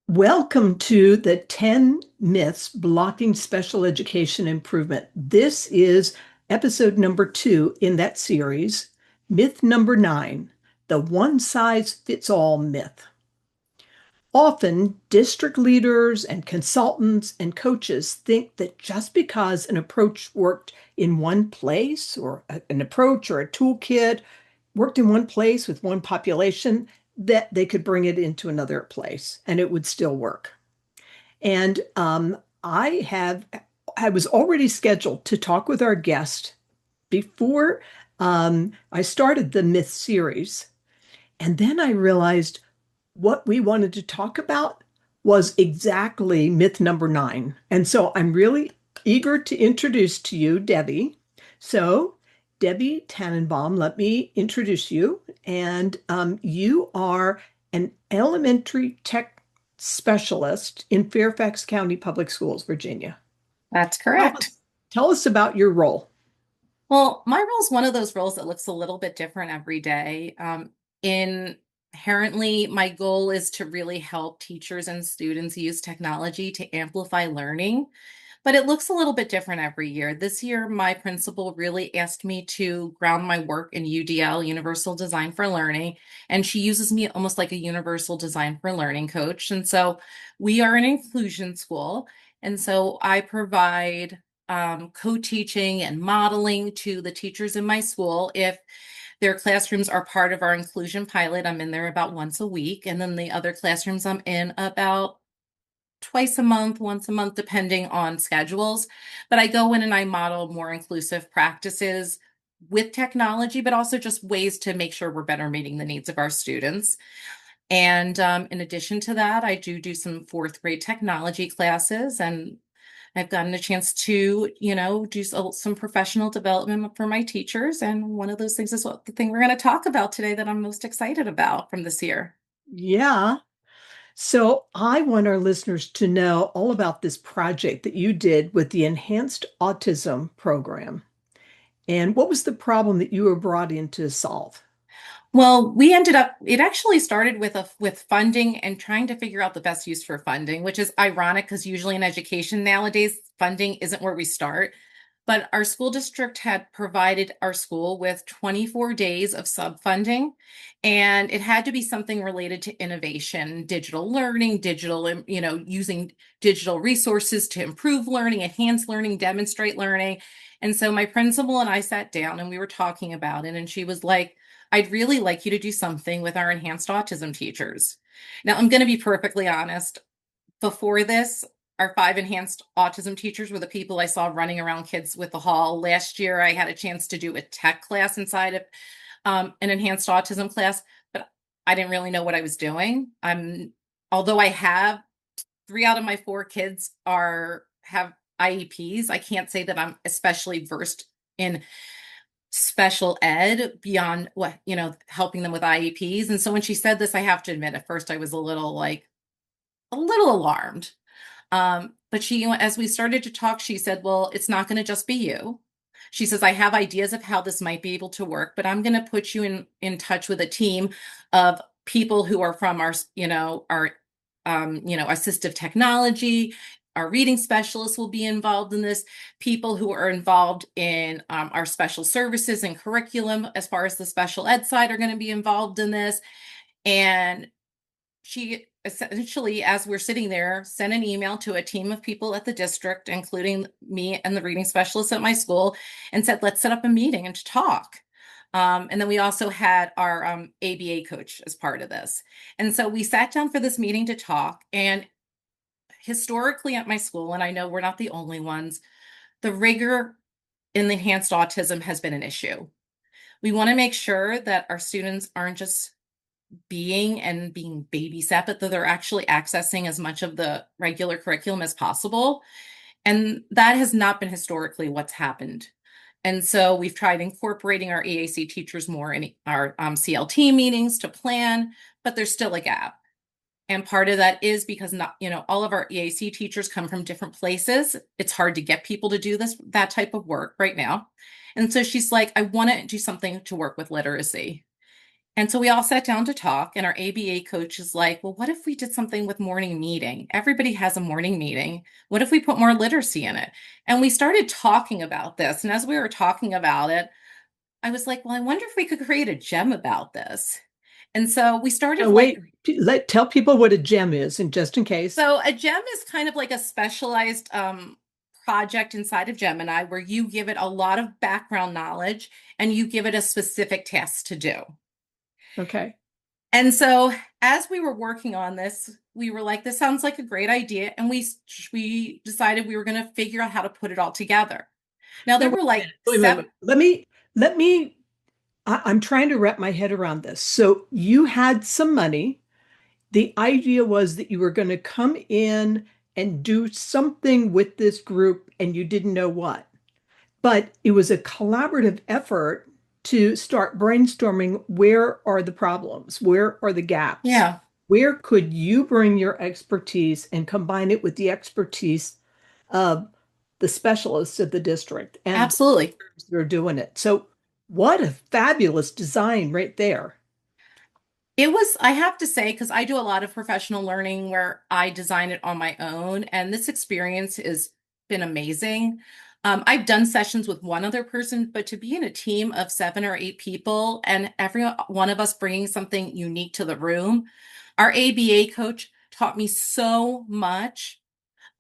Welcome to the 10 Myths Blocking Special Education Improvement. This is episode number 2 in that series. Myth number 9, the one-size-fits-all myth. Often, district leaders and consultants and coaches think that just because an approach worked in one place, or an approach or a toolkit worked in one place with one population, that they could bring it into another place and it would still work. And I was already scheduled to talk with our guest before I started the Myth series. And then I realized what we wanted to talk about was exactly myth number 9. And so I'm really eager to introduce to you Debbie. So, Debbie Tannenbaum, let me introduce you. And you are an elementary tech specialist in Fairfax County Public Schools, Virginia. That's Tell correct. us, tell us about your role. Well, my role is one of those roles that looks a little bit different every day. Inherently, my goal is to really help teachers and students use technology to amplify learning, but it looks a little bit different every year. This year, my principal really asked me to ground my work in UDL, Universal Design for Learning, and she uses me almost like a Universal Design for Learning coach. And so we are an inclusion school, and so I provide co-teaching and modeling to the teachers in my school. If their classrooms are part of our inclusion pilot, I'm in there about once a week. And then the other classrooms I'm in about twice a month, once a month, depending on schedules. But I go in and I model more inclusive practices with technology, but also just ways to make sure we're better meeting the needs of our students. And in addition to that, I do some fourth grade technology classes, and I've gotten a chance to, do some professional development for my teachers. And one of those things is the thing we're going to talk about today that I'm most excited about from this year. Yeah. So I want our listeners to know all about this project that you did with the Enhanced Autism Program. And what was the problem that you were brought in to solve? Well, it actually started with funding and trying to figure out the best use for funding, which is ironic because usually in education nowadays, funding isn't where we start. But our school district had provided our school with 24 days of sub-funding, and it had to be something related to innovation, digital learning, using digital resources to improve learning, enhance learning, demonstrate learning. And so my principal and I sat down and we were talking about it, and she was like, I'd really like you to do something with our enhanced autism teachers. Now, I'm going to be perfectly honest. Before this, our 5 enhanced autism teachers were the people I saw running around kids with the hall. Last year, I had a chance to do a tech class inside of an enhanced autism class, but I didn't really know what I was doing. Although I have 3 out of my 4 kids have IEPs, I can't say that I'm especially versed in special ed beyond helping them with IEPs. And so when she said this, I have to admit, at first I was a little alarmed. But she, as we started to talk, she said, well, it's not going to just be you. She says, I have ideas of how this might be able to work, but I'm going to put you in touch with a team of people who are from our assistive technology. Our reading specialists will be involved in this. People who are involved in our special services and curriculum, as far as the special ed side, are going to be involved in this. And she essentially, as we're sitting there, sent an email to a team of people at the district, including me and the reading specialist at my school, and said, let's set up a meeting and to talk. And then we also had our ABA coach as part of this. And so we sat down for this meeting to talk. And historically at my school, and I know we're not the only ones, the rigor in the enhanced autism has been an issue. We want to make sure that our students aren't just being babysat, but that they're actually accessing as much of the regular curriculum as possible. And that has not been historically what's happened. And so we've tried incorporating our EAC teachers more in our CLT meetings to plan, but there's still a gap. And part of that is because all of our EAC teachers come from different places. It's hard to get people to do that type of work right now. And so she's like, I want to do something to work with literacy. And so we all sat down to talk, and our ABA coach is like, well, what if we did something with morning meeting? Everybody has a morning meeting. What if we put more literacy in it? And we started talking about this. And as we were talking about it, I was like, well, I wonder if we could create a gem about this. And so we started Oh, like, wait, tell people what a gem is, and just in case. so a gem is kind of like a specialized project inside of Gemini where you give it a lot of background knowledge and you give it a specific task to do. Okay. And so as we were working on this, we were like, this sounds like a great idea. And we decided we were going to figure out how to put it all together. Now Now, there were like wait a minute. seven. Let me, I'm trying to wrap my head around this. So you had some money. The idea was that you were going to come in and do something with this group and you didn't know what. But it was a collaborative effort to start brainstorming where are the problems? Where are the gaps? Yeah, Where could you bring your expertise and combine it with the expertise of the specialists of the district and absolutely. they're doing it? So, what a fabulous design right there. It was, I have to say, because I do a lot of professional learning where I design it on my own, and this experience has been amazing. I've done sessions with one other person, but to be in a team of 7 or 8 people and every one of us bringing something unique to the room, our ABA coach taught me so much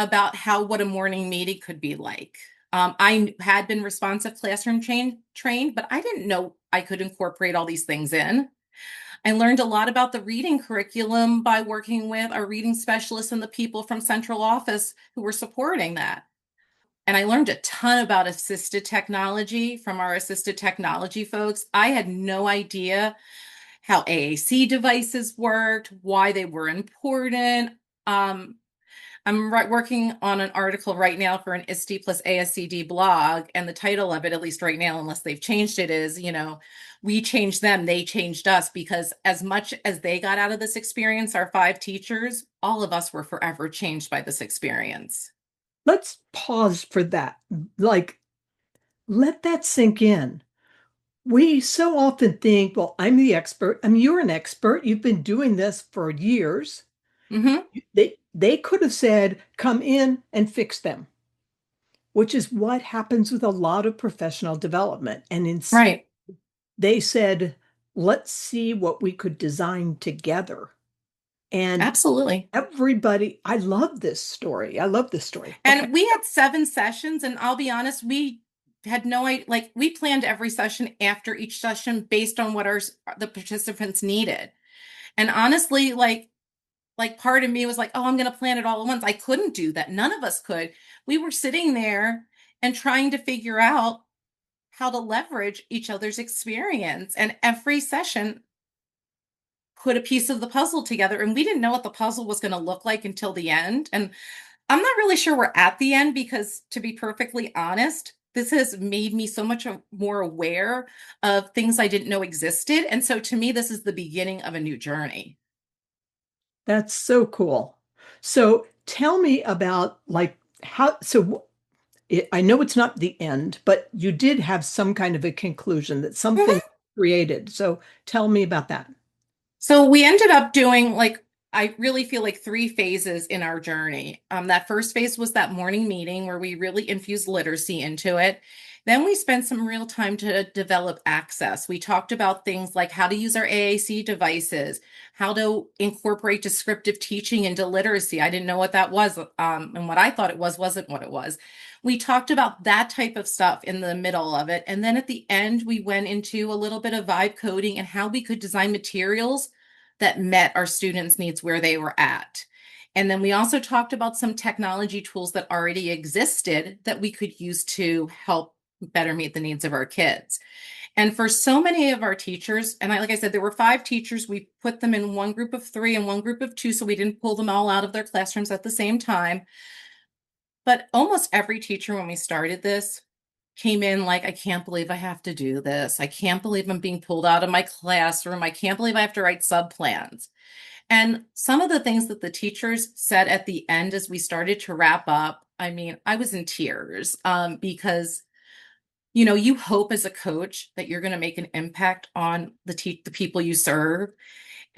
about how what a morning meeting could be like. I had been responsive classroom trained, but I didn't know I could incorporate all these things in. I learned a lot about the reading curriculum by working with our reading specialists and the people from central office who were supporting that. And I learned a ton about assisted technology from our assisted technology folks. I had no idea how AAC devices worked, why they were important. Um, working on an article right now for an ISTE plus ASCD blog, and the title of it, at least right now, unless they've changed it, is, we changed them, they changed us, because as much as they got out of this experience, our 5 teachers, all of us were forever changed by this experience. Let's pause for that. Like, let that sink in. We so often think, well, I'm the expert. I mean, you're an expert. You've been doing this for years. Hmm. They could have said, come in and fix them, which is what happens with a lot of professional development. And instead, Right. they said, let's see what we could design together. And Absolutely. everybody, I love this story. I love this story. Okay. And we had 7 sessions, and I'll be honest, we had no idea, like we planned every session after each session based on what the participants needed. And honestly, like part of me was like, oh, I'm going to plan it all at once. I couldn't do that. None of us could. We were sitting there and trying to figure out how to leverage each other's experience. And every session put a piece of the puzzle together. And we didn't know what the puzzle was going to look like until the end. And I'm not really sure we're at the end because, to be perfectly honest, this has made me so much more aware of things I didn't know existed. And so to me, this is the beginning of a new journey. That's so cool. So tell me about like how, so I know it's not the end, but you did have some kind of a conclusion that something created. So tell me about that. So we ended up doing like, I really feel like 3 phases in our journey. That first phase was that morning meeting where we really infused literacy into it. Then we spent some real time to develop access. We talked about things like how to use our AAC devices, how to incorporate descriptive teaching into literacy. I didn't know what that was, and what I thought it was wasn't what it was. We talked about that type of stuff in the middle of it. And then at the end, we went into a little bit of vibe coding and how we could design materials that met our students' needs where they were at. And then we also talked about some technology tools that already existed that we could use to help better meet the needs of our kids. And for so many of our teachers, and like I said, there were 5 teachers, we put them in one group of 3 and one group of 2, so we didn't pull them all out of their classrooms at the same time. But almost every teacher, when we started this, came in like, I can't believe I have to do this. I can't believe I'm being pulled out of my classroom. I can't believe I have to write subplans. And some of the things that the teachers said at the end as we started to wrap up, I mean, I was in tears because you hope as a coach that you're going to make an impact on the people you serve.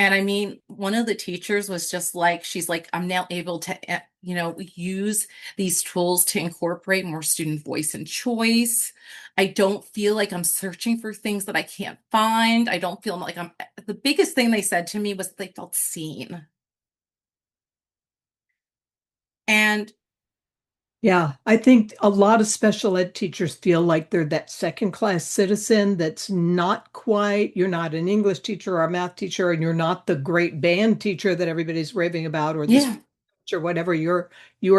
And I mean, one of the teachers was just like, she's like, I'm now able to, use these tools to incorporate more student voice and choice. I don't feel like I'm searching for things that I can't find. I don't feel like the biggest thing they said to me was they felt seen. And Yeah, I think a lot of special ed teachers feel like they're that second class citizen that's not quite, you're not an English teacher or a math teacher, and you're not the great band teacher that everybody's raving about, or this yeah. or whatever. You're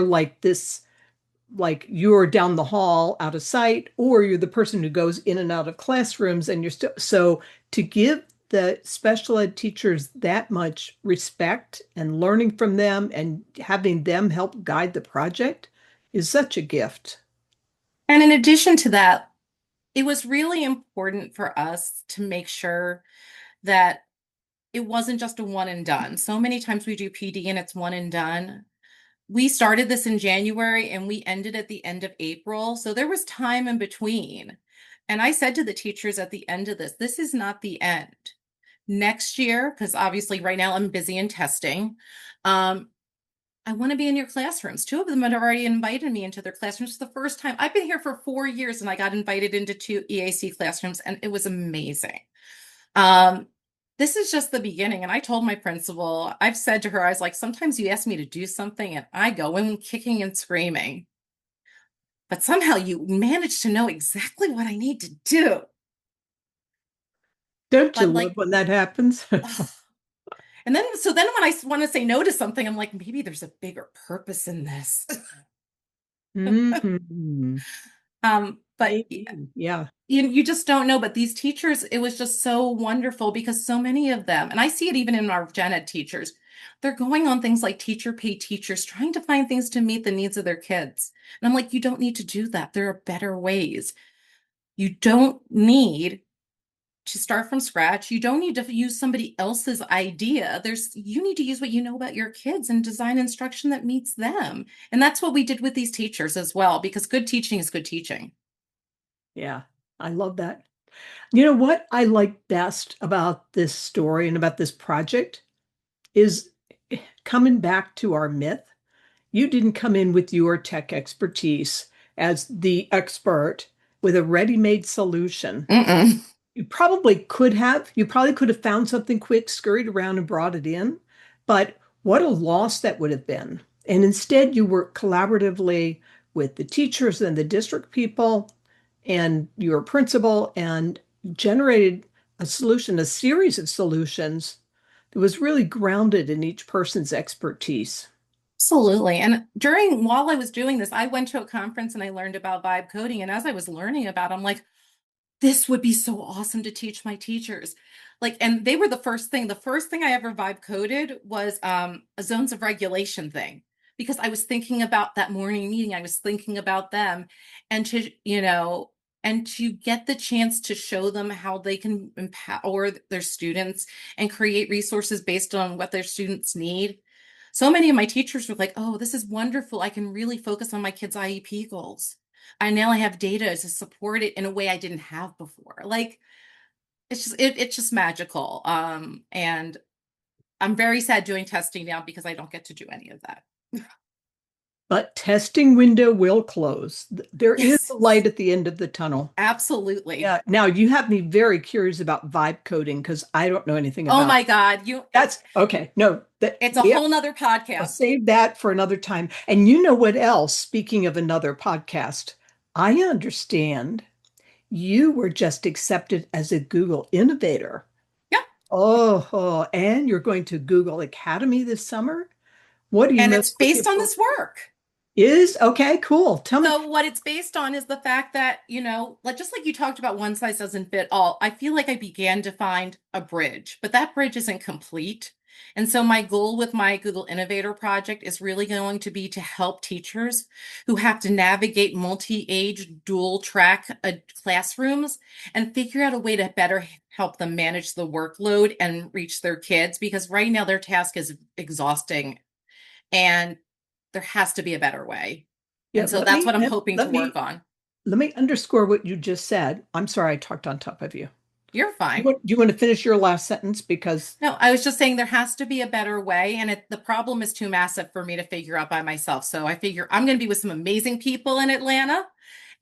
like this, like you're down the hall out of sight, or you're the person who goes in and out of classrooms, and you're still so to give the special ed teachers that much respect and learning from them and having them help guide the project is such a gift. And in addition to that, it was really important for us to make sure that it wasn't just a one and done. So many times we do PD and it's one and done. We started this in January and we ended at the end of April. So there was time in between. And I said to the teachers at the end of this is not the end. Next year, because obviously right now I'm busy in testing, I want to be in your classrooms. Two of them had already invited me into their classrooms for the first time. I've been here for 4 years and I got invited into 2 EAC classrooms and it was amazing. Um, this is just the beginning. And I told my principal, I've said to her, I was like, sometimes you ask me to do something and I go in kicking and screaming, but somehow you manage to know exactly what I need to do. Don't you But love like, when that happens? ugh. And then, so then when I want to say no to something, I'm like, maybe there's a bigger purpose in this. Mhm. But Maybe. Yeah. you just don't know. But these teachers, it was just so wonderful because so many of them, and I see it even in our gen ed teachers, they're going on things like teacher pay teachers, trying to find things to meet the needs of their kids. And I'm like, you don't need to do that. There are better ways. You don't need to start from scratch. You don't need to use somebody else's idea. You need to use what you know about your kids and design instruction that meets them. And that's what we did with these teachers as well, because good teaching is good teaching. Yeah. I love that. You know what I like best about this story and about this project is coming back to our myth. You didn't come in with your tech expertise as the expert with a ready-made solution. Mm-mm. You probably could have. You probably could have found something quick, scurried around, and brought it in. But what a loss that would have been. And instead, you worked collaboratively with the teachers and the district people and your principal and generated a solution, a series of solutions that was really grounded in each person's expertise. Absolutely. And while I was doing this, I went to a conference and I learned about vibe coding. And as I was learning about it, I'm like, this would be so awesome to teach my teachers. Like, and they were the first thing I ever vibe coded was a zones of regulation thing, because I was thinking about that morning meeting. I was thinking about them and to get the chance to show them how they can empower their students and create resources based on what their students need. So many of my teachers were like, oh, this is wonderful. I can really focus on my kids' IEP goals. I now have data to support it in a way I didn't have before. Like it's just magical. And I'm very sad doing testing now because I don't get to do any of that. But testing window will close. There is Yes, a light at the end of the tunnel. absolutely. Yeah. Now you have me very curious about vibe coding because I don't know anything Oh about my God. that's okay. No, that It's a yeah, whole nother I'll podcast. save that for another time. And you know what else? Speaking of another podcast, I understand you were just accepted as a Google Innovator. Yeah. And you're going to Google Academy this summer? What are you And most it's looking based on for? this work. Is okay, cool. Tell me. So what it's based on is the fact that, like just like you talked about, one size doesn't fit all. I feel like I began to find a bridge, but that bridge isn't complete. And so my goal with my Google Innovator project is really going to be to help teachers who have to navigate multi-age dual track classrooms and figure out a way to better help them manage the workload and reach their kids, because right now their task is exhausting and there has to be a better way. Yeah, And so that's what I'm hoping let to work me on. let me underscore what you just said. I'm sorry I talked on top of you. You're You fine. want, do you want to finish your last sentence? Because, No, I was just saying there has to be a better way, and the problem is too massive for me to figure out by myself. So I figure I'm going to be with some amazing people in Atlanta,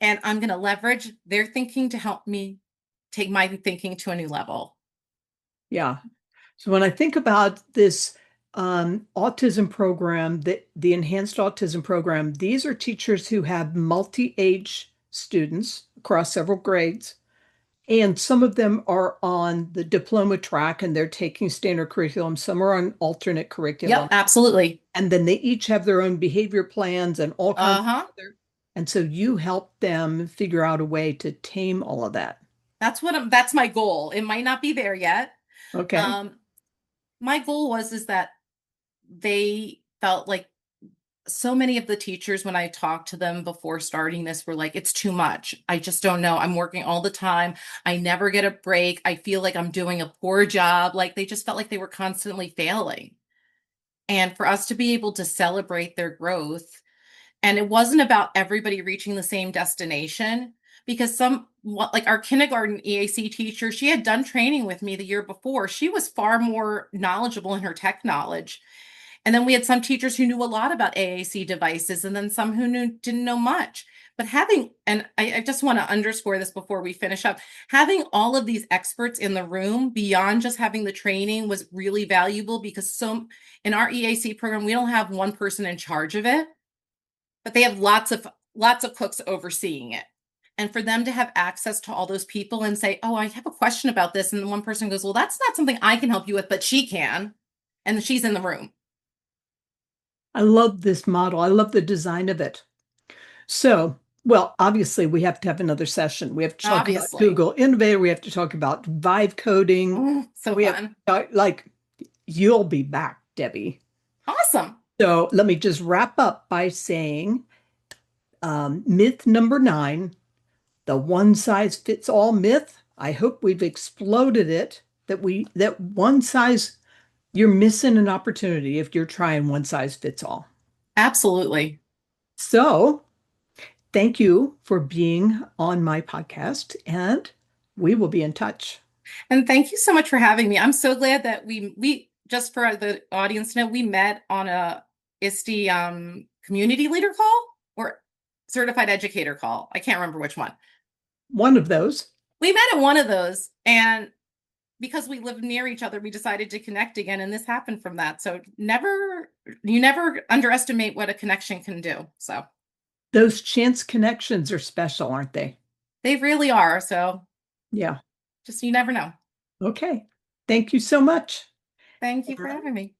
and I'm going to leverage their thinking to help me take my thinking to a new level. yeah. So when I think about this autism program, the enhanced autism program, these are teachers who have multi-age students across several grades. And some of them are on the diploma track and they're taking standard curriculum. Some are on alternate Yep, curriculum. absolutely. And then they each have their own behavior plans and all kinds Uh-huh. of other. And so you help them figure out a way to tame all of that. That's my goal. It might not be there yet. Okay. Um, my goal was is that they felt like so many of the teachers when I talked to them before starting this were like, it's too much. I just don't know. I'm working all the time. I never get a break. I feel like I'm doing a poor job. Like they just felt like they were constantly failing. And for us to be able to celebrate their growth, and it wasn't about everybody reaching the same destination because like our kindergarten EAC teacher, she had done training with me the year before. She was far more knowledgeable in her tech knowledge. And then we had some teachers who knew a lot about AAC devices, and then some who didn't know much. But and I just want to underscore this before we finish up, having all of these experts in the room beyond just having the training was really valuable because in our EAC program, we don't have one person in charge of it, but they have lots of cooks overseeing it. And for them to have access to all those people and say, "Oh, I have a question about this," and the one person goes, "Well, that's not something I can help you with, but she can," and she's in the room. I love this model. I love the design of it. So, well, obviously, we have to have another session. We have to talk about Obviously. Google Innovator. We have to talk about vibe coding. So We have, fun. like, you'll be back, Debbie. Awesome. So let me just wrap up by saying myth number 9, the one size fits all myth. I hope we've exploded it, that one size, you're missing an opportunity if you're trying one size fits all. Absolutely. So thank you for being on my podcast, and we will be in touch. And thank you so much for having me. I'm so glad that we just for the audience to know, we met on a ISTE community leader call or certified educator call. I can't remember which one. One of those. We met at one of those, and because we lived near each other, we decided to connect again, and this happened from that. So you never underestimate what a connection can do. So Those chance connections are special, aren't they? they really are. So Yeah. just you never know. Okay. Thank you so much. Thank All you for right. having me.